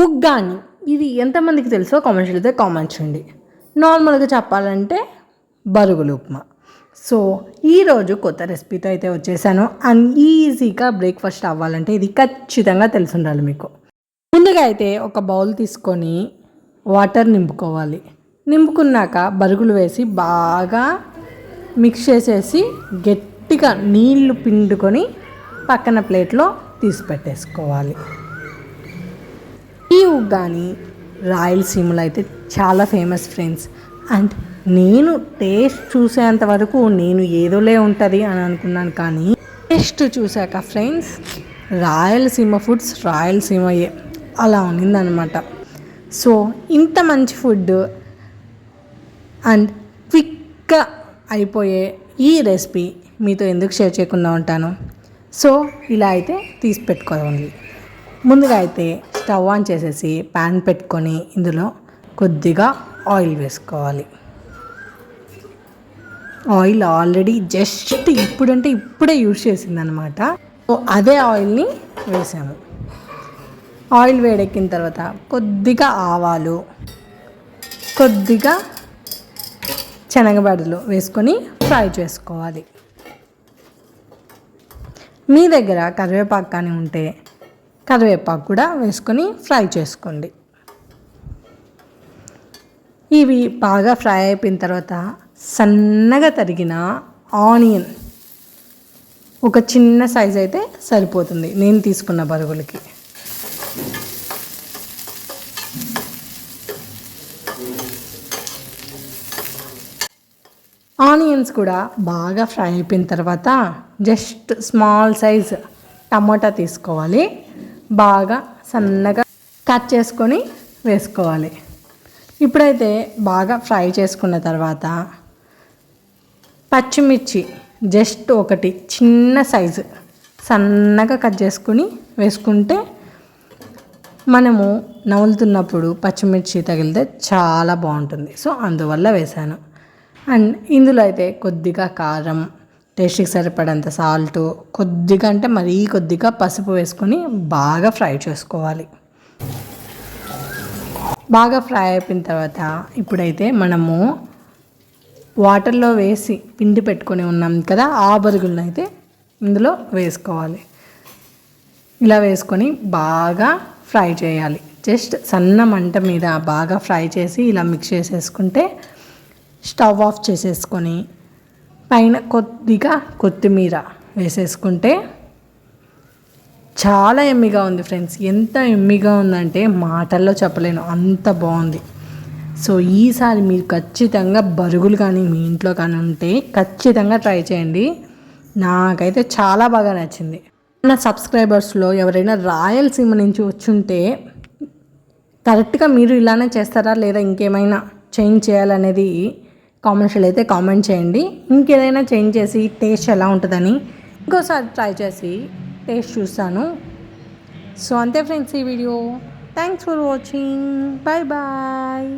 ఉగ్గాని ఇది ఎంతమందికి తెలుసో కామెంట్స్ అయితే కామెంట్ చేయండి. నార్మల్గా చెప్పాలంటే బరుగులు ఉప్మా. సో ఈరోజు కొత్త రెసిపీతో అయితే వచ్చేసాను. అండ్ ఈజీగా బ్రేక్ఫాస్ట్ అవ్వాలంటే ఇది ఖచ్చితంగా తెలిసి ఉండాలి మీకు. ముందుగా అయితే ఒక బౌల్ తీసుకొని వాటర్ నింపుకోవాలి. నింపుకున్నాక బరుగులు వేసి బాగా మిక్స్ చేసేసి గట్టిగా నీళ్లు పిండుకొని పక్కన ప్లేట్లో తీసి పెట్టేసుకోవాలి. ఈ ఉగ్గాని రాయలసీమలో అయితే చాలా ఫేమస్ ఫ్రెండ్స్. అండ్ నేను టేస్ట్ చూసేంత వరకు నేను ఏదోలే ఉంటుంది అని అనుకున్నాను, కానీ టేస్ట్ చూశాక ఫ్రెండ్స్ రాయలసీమ ఫుడ్స్ రాయలసీమయే అలా ఉన్నిందనమాట. సో ఇంత మంచి ఫుడ్ అండ్ క్విక్గా అయిపోయే ఈ రెసిపీ మీతో ఎందుకు షేర్ చేయకుండా ఉంటాను. సో ఇలా అయితే తీసి పెట్టుకోవాలి. ముందుగా అయితే స్టవ్ ఆన్ చేసేసి ప్యాన్ పెట్టుకొని ఇందులో కొద్దిగా ఆయిల్ వేసుకోవాలి. ఆయిల్ ఆల్రెడీ జస్ట్ ఇప్పుడే యూజ్ చేసిందనమాట. సో అదే ఆయిల్ని వేసాము. ఆయిల్ వేడెక్కిన తర్వాత కొద్దిగా ఆవాలు, కొద్దిగా శనగబెడలు వేసుకొని ఫ్రై చేసుకోవాలి. మీ దగ్గర కరివేపాకు కానీ ఉంటే కరివేపాకు కూడా వేసుకొని ఫ్రై చేసుకోండి. ఇవి బాగా ఫ్రై అయిపోయిన తర్వాత సన్నగా తరిగిన ఆనియన్ ఒక చిన్న సైజ్ అయితే సరిపోతుంది నేను తీసుకున్న బరుగులకి. ఆనియన్స్ కూడా బాగా ఫ్రై అయిపోయిన తర్వాత జస్ట్ స్మాల్ సైజ్ టమాటా తీసుకోవాలి. బాగా సన్నగా కట్ చేసుకొని వేసుకోవాలి. ఇప్పుడైతే బాగా ఫ్రై చేసుకున్న తర్వాత పచ్చిమిర్చి జస్ట్ ఒకటి చిన్న సైజు సన్నగా కట్ చేసుకుని వేసుకుంటే మనము నవ్వులుతున్నప్పుడు పచ్చిమిర్చి తగిలితే చాలా బాగుంటుంది. సో అందువల్ల వేసాను. అండ్ ఇందులో అయితే కొద్దిగా కారం, టేస్ట్కి సరిపడంత సాల్ట్, కొద్దిగా అంటే మరీ కొద్దిగా పసుపు వేసుకొని బాగా ఫ్రై చేసుకోవాలి. బాగా ఫ్రై అయిపోయిన తర్వాత ఇప్పుడైతే మనము వాటర్లో వేసి పిండి పెట్టుకొని ఉన్నాం కదా, ఆ బరుగులను అయితే ఇందులో వేసుకోవాలి. ఇలా వేసుకొని బాగా ఫ్రై చేయాలి. జస్ట్ సన్న మంట మీద బాగా ఫ్రై చేసి ఇలా మిక్స్ చేసేసుకుంటే స్టవ్ ఆఫ్ చేసేసుకొని పైన కొద్దిగా కొత్తిమీర వేసేసుకుంటే చాలా ఎమ్మిగా ఉంది ఫ్రెండ్స్. ఎంత ఎమ్మిగా ఉందంటే మాటల్లో చెప్పలేను, అంత బాగుంది. సో ఈసారి మీరు ఖచ్చితంగా బరుగులు కానీ మీ ఇంట్లో కానీ ఉంటే ఖచ్చితంగా ట్రై చేయండి. నాకైతే చాలా బాగా నచ్చింది. నా సబ్స్క్రైబర్స్లో ఎవరైనా రాయలసీమ నుంచి వచ్చుంటే కరెక్ట్గా మీరు ఇలానే చేస్తారా లేదా ఇంకేమైనా చేంజ్ చేయాలనేది కామెంట్స్లో అయితే కామెంట్ చేయండి. ఇంకేదైనా చేంజ్ చేసి టేస్ట్ ఎలా ఉంటుందని ఇంకోసారి ట్రై చేసి టేస్ట్ చూస్తాను. సో అంతే ఫ్రెండ్స్ ఈ video. Thanks for watching. Bye bye.